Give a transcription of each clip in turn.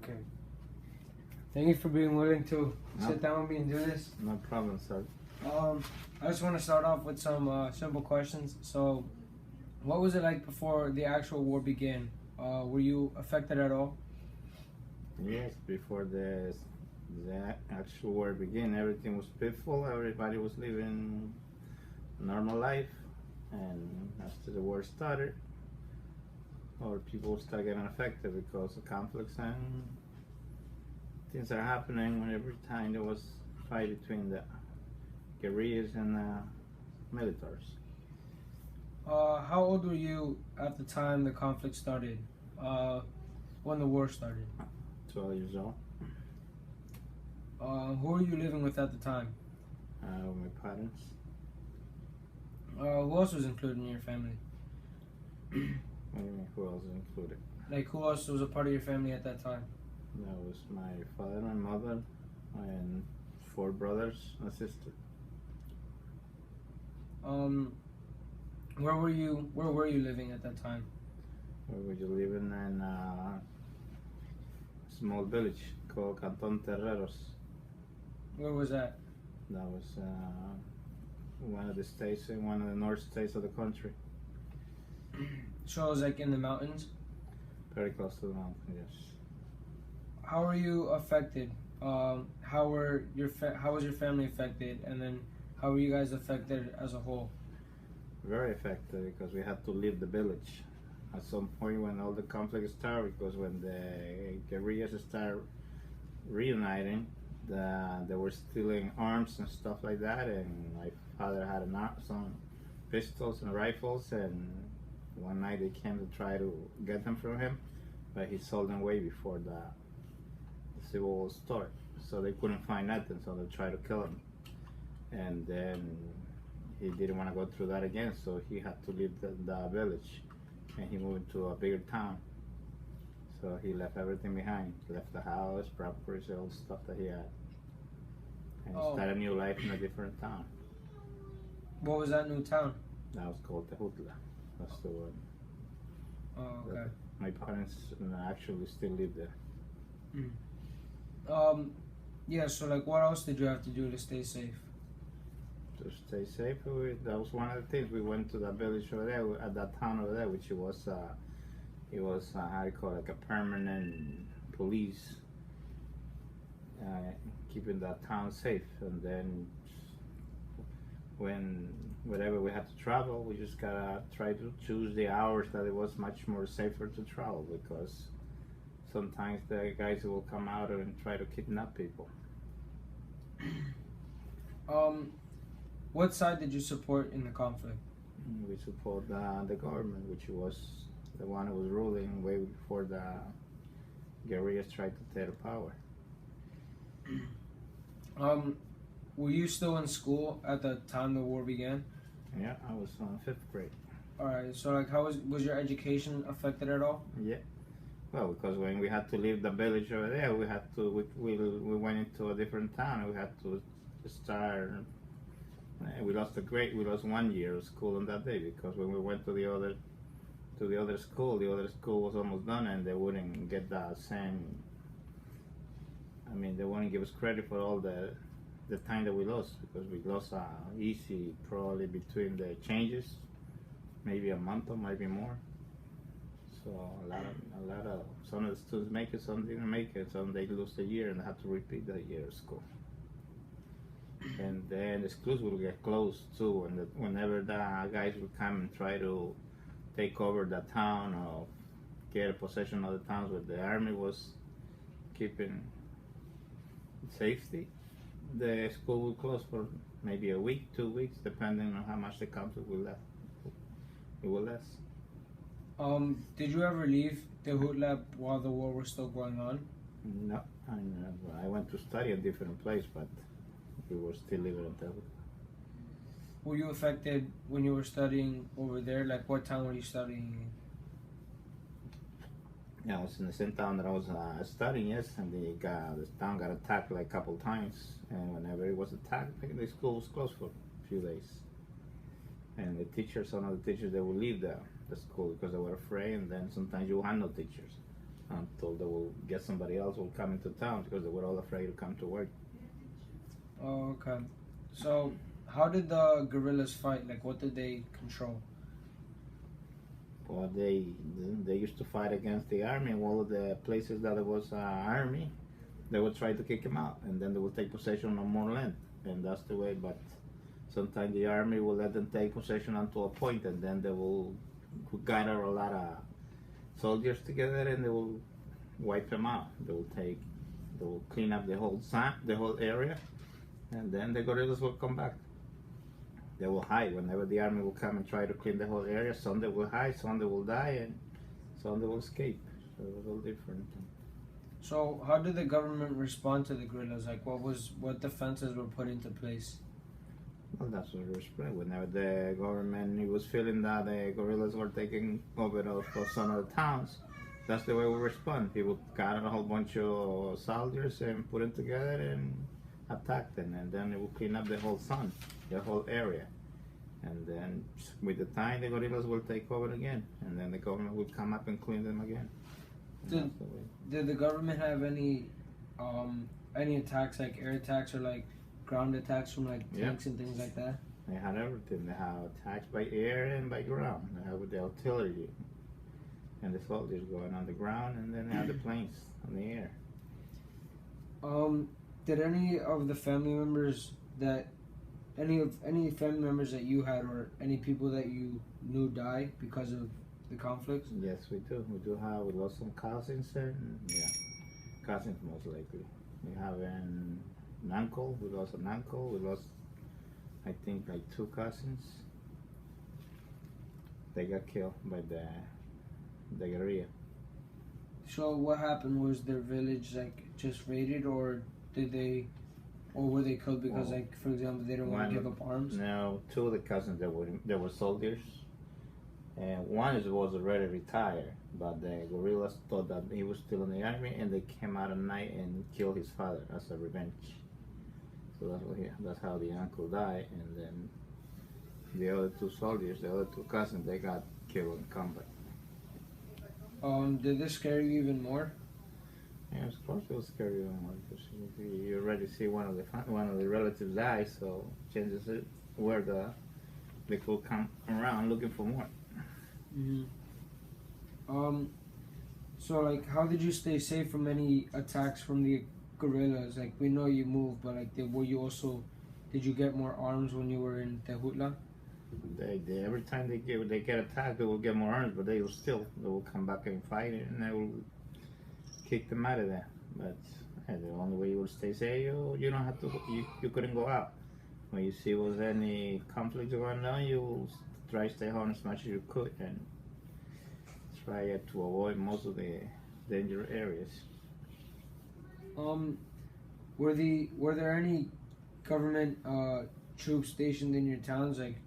Okay. Thank you for being willing to sit down with me and do this. No problem, sir. I just want to start off with some simple questions. So, what was it like before the actual war began? Were you affected at all? Yes, before the actual war began, everything was peaceful. Everybody was living normal life, and after the war started, or people start getting affected because of conflicts and things are happening. When every time there was fight between the guerrillas and militaries. How old were you at the time the conflict started? When the war started? 12 years old. Who were you living with at the time? With my parents. Who else was included in your family? What do you mean, who else is included? Like, who else was a part of your family at that time? That was my father, my mother, and 4 brothers and a sister. Where were you living at that time? We were just living in a small village called Canton Terreros. Where was that? That was one of the states, in one of the north states of the country. So it was like in the mountains? Very close to the mountain, yes. How were you affected? How was your family affected? And then how were you guys affected as a whole? Very affected because we had to leave the village at some point when all the conflict started, because when the guerrillas started reuniting, they were stealing arms and stuff like that, and my father had some pistols and rifles, and one night they came to try to get them from him, but he sold them way before the Civil War started, so they couldn't find nothing, so they tried to kill him. And then he didn't want to go through that again, so he had to leave the village, and he moved to a bigger town. So he left everything behind. He left the house, properties, all the stuff that he had, and started a new life in a different town. What was that new town? That was called Tehutla. That's the one. Oh, okay. My parents actually still live there. Yeah, so like what else did you have to do to stay safe? To stay safe, that was one of the things. We went to that village over there, at that town over there, which was how do you call it, like a permanent police, keeping that town safe. And then whenever we had to travel, we just gotta try to choose the hours that it was much more safer to travel, because sometimes the guys will come out and try to kidnap people. What side did you support in the conflict? We support the government, which was the one who was ruling way before the guerrillas tried to take the power. Were you still in school at the time the war began? Yeah, I was on 5th grade. Alright, so like how was your education affected at all? Yeah. Well, because when we had to leave the village over there, we went into a different town. We had to start. We lost 1 year of school on that day, because when we went to the other school was almost done, and they wouldn't get the same. I mean, they wouldn't give us credit for all the time that we lost, because we lost easy, probably between the changes, maybe a month or maybe more. So a lot of some of the students make it, some didn't make it, some they lose a year and have to repeat that year of school. And then the schools will get closed too, and whenever the guys would come and try to take over the town or get possession of the towns where the army was keeping safety, the school will close for maybe a week, 2 weeks, depending on how much the conflict will last. It will last. Did you ever leave Tehutla while the war was still going on? No, I went to study a different place, but we were still living in Tehutla. Were you affected when you were studying over there? Like, what town were you studying in? Yeah, I was in the same town that I was studying, yes, and the town got attacked like a couple times, and whenever it was attacked, the school was closed for a few days. And the teachers, some of the teachers, they would leave the school because they were afraid, and then sometimes you had no teachers. until they will get somebody else will come into town because they were all afraid to come to work. Oh, okay. So, how did the guerrillas fight? Like, what did they control? Well, they used to fight against the army. All of the places that there was army, they would try to kick them out, and then they would take possession of more land, and that's the way. But sometimes the army will let them take possession until a point, and then they will gather a lot of soldiers together, and they will wipe them out. They will clean up the whole area, and then the guerrillas will come back. They will hide whenever the army will come and try to clean the whole area. Some they will hide, some they will die, and some they will escape. So it was all different. So, how did the government respond to the guerrillas? Like, what defenses were put into place? Well, that's what was spread. Whenever the government was feeling that the guerrillas were taking over of some of the towns, that's the way we respond. He would gather a whole bunch of soldiers and put them together and attack them, and then it would clean up the whole area. And then with the time, the guerrillas will take over again, and then the government will come up and clean them again. Did the government have any attacks, like air attacks or like ground attacks from like tanks and things like that? They had everything. They had attacks by air and by ground. They had the artillery and the soldiers going on the ground, and then they had the planes on the air. Did any of the family members that any family members that you had or any people that you knew die because of the conflicts? Yes, we do. We lost some cousins, and cousins most likely. We have an uncle. We lost an uncle. We lost, I think, like 2 cousins. They got killed by the guerrilla. So what happened? Was their village like just raided, or were they killed because, like, for example, they don't want to give up arms? No, 2 of the cousins that were soldiers, and one was already retired, but the guerrillas thought that he was still in the army, and they came out at night and killed his father as a revenge. So that's how the uncle died, and then the other 2 soldiers, the other 2 cousins, they got killed in combat. Did this scare you even more? Yeah, of course it will scare you more because you already see one of the relatives die, so chances it where they could come around looking for more. So like, how did you stay safe from any attacks from the guerrillas? Like, we know you moved, but like, did you get more arms when you were in Tejutla? They every time they get attacked, they will get more arms, but they will come back and fight, and they will kick them out of there. But the only way you will stay safe, you don't have to. You couldn't go out. When you see was any conflict going on, you will try to stay home as much as you could and try to avoid most of the dangerous areas. Were there any government troops stationed in your towns, like,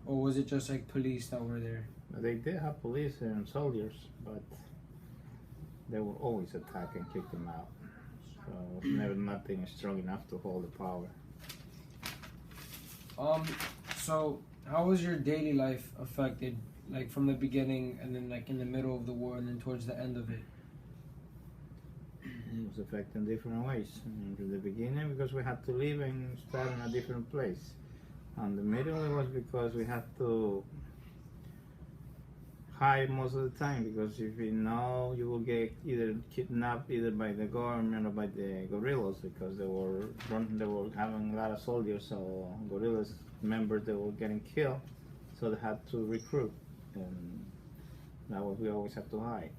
or was it just like police that were there? They did have police and soldiers, but they will always attack and kick them out. So never nothing strong enough to hold the power. So how was your daily life affected, like from the beginning and then like in the middle of the war and then towards the end of it? It was affected in different ways. In the beginning, because we had to leave and start in a different place. In the middle, it was because we had to hide most of the time, because if you know, you will get either kidnapped either by the government or by the guerrillas, because they were having a lot of soldiers, so guerrillas members, they were getting killed, so they had to recruit, and that was, we always had to hide.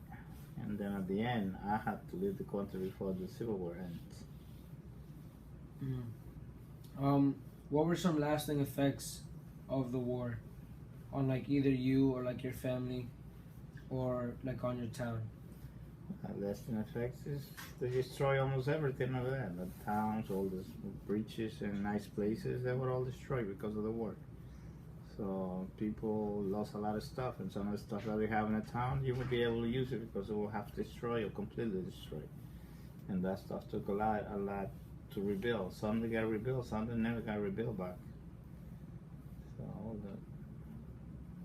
And then at the end, I had to leave the country before the Civil War ends. What were some lasting effects of the war on like either you or like your family or like on your town? Lasting effects is to destroy almost everything over there. The towns, all the bridges and nice places, they were all destroyed because of the war. So people lost a lot of stuff, and some of the stuff that we have in the town, you won't be able to use it because it will have destroyed or completely destroyed. And that stuff took a lot to rebuild. Some they got rebuilt, some they never got rebuilt back. So all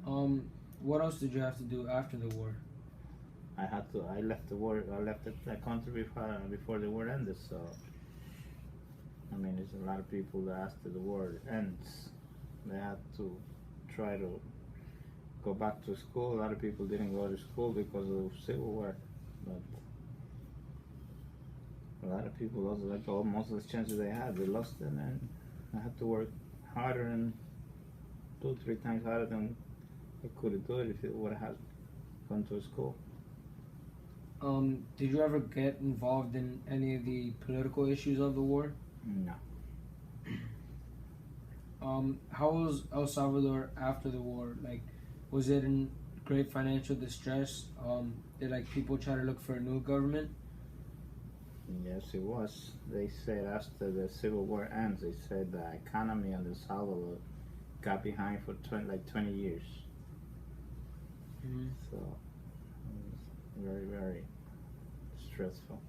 that. What else did you have to do after the war? I left the war. I left the country before the war ended. So I mean, there's a lot of people that after the war ends, they had to try to go back to school. A lot of people didn't go to school because of the Civil War, but a lot of people lost like most of the chances they had. They lost it, and I had to work harder and 2-3 times harder than I could do it if it would have gone to school. Did you ever get involved in any of the political issues of the war? No. How was El Salvador after the war? Like, was it in great financial distress? Did like people try to look for a new government? Yes, it was. They said after the Civil War ends, they said the economy in El Salvador got behind for 20 years. Mm-hmm. So it was very, very stressful.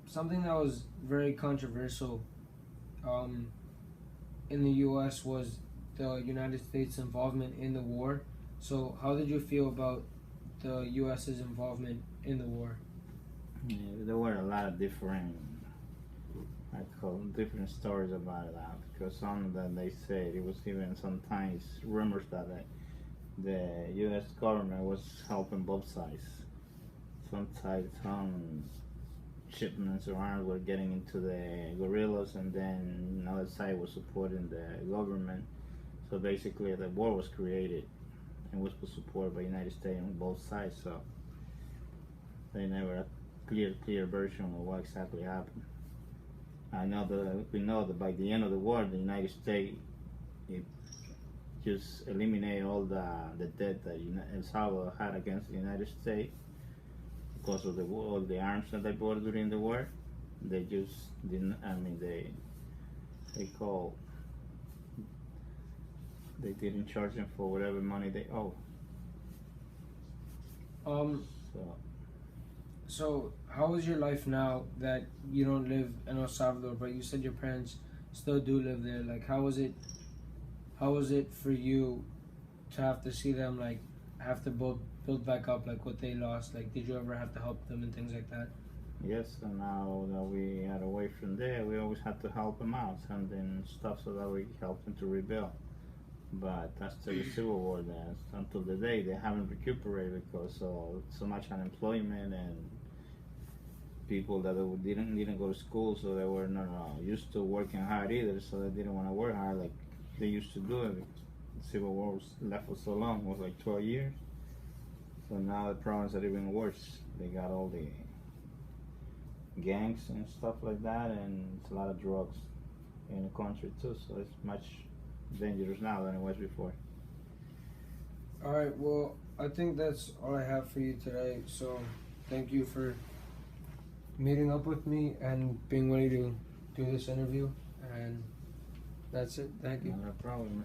Something that was very controversial in the U.S. was the United States involvement in the war. So how did you feel about the U.S.'s involvement in the war? Yeah, there were a lot of different, different stories about that, because some of them they said it was even sometimes rumors that the U.S. government was helping both sides. Sometimes some shipments of arms were getting into the guerrillas, and then another side was supporting the government. So basically, the war was created and was supported by the United States on both sides. So they never had clear version of what exactly happened. We know that by the end of the war, the United States it just eliminated all the debt that El Salvador had against the United States because of all the arms that they bought during the war. They just didn't. I mean, they didn't charge them for whatever money they owe. So how is your life now that you don't live in El Salvador, but you said your parents still do live there? Like, how was it for you to have to see them like have to build back up like what they lost? Like, did you ever have to help them and things like that? Yes, and now that we are away from there, we always had to help them out, sending stuff so that we help them to rebuild. But after the Civil War, until the day, they haven't recuperated because of so much unemployment and people that didn't go to school, so they were not used to working hard either, so they didn't want to work hard like they used to do it. The Civil War was left for so long, it was like 12 years. So now the problems are even worse. They got all the gangs and stuff like that, and it's a lot of drugs in the country too, so it's much dangerous now than it was before. Alright, well, I think that's all I have for you today. So thank you for meeting up with me and being ready to do this interview, and that's it. Thank you. Not a problem.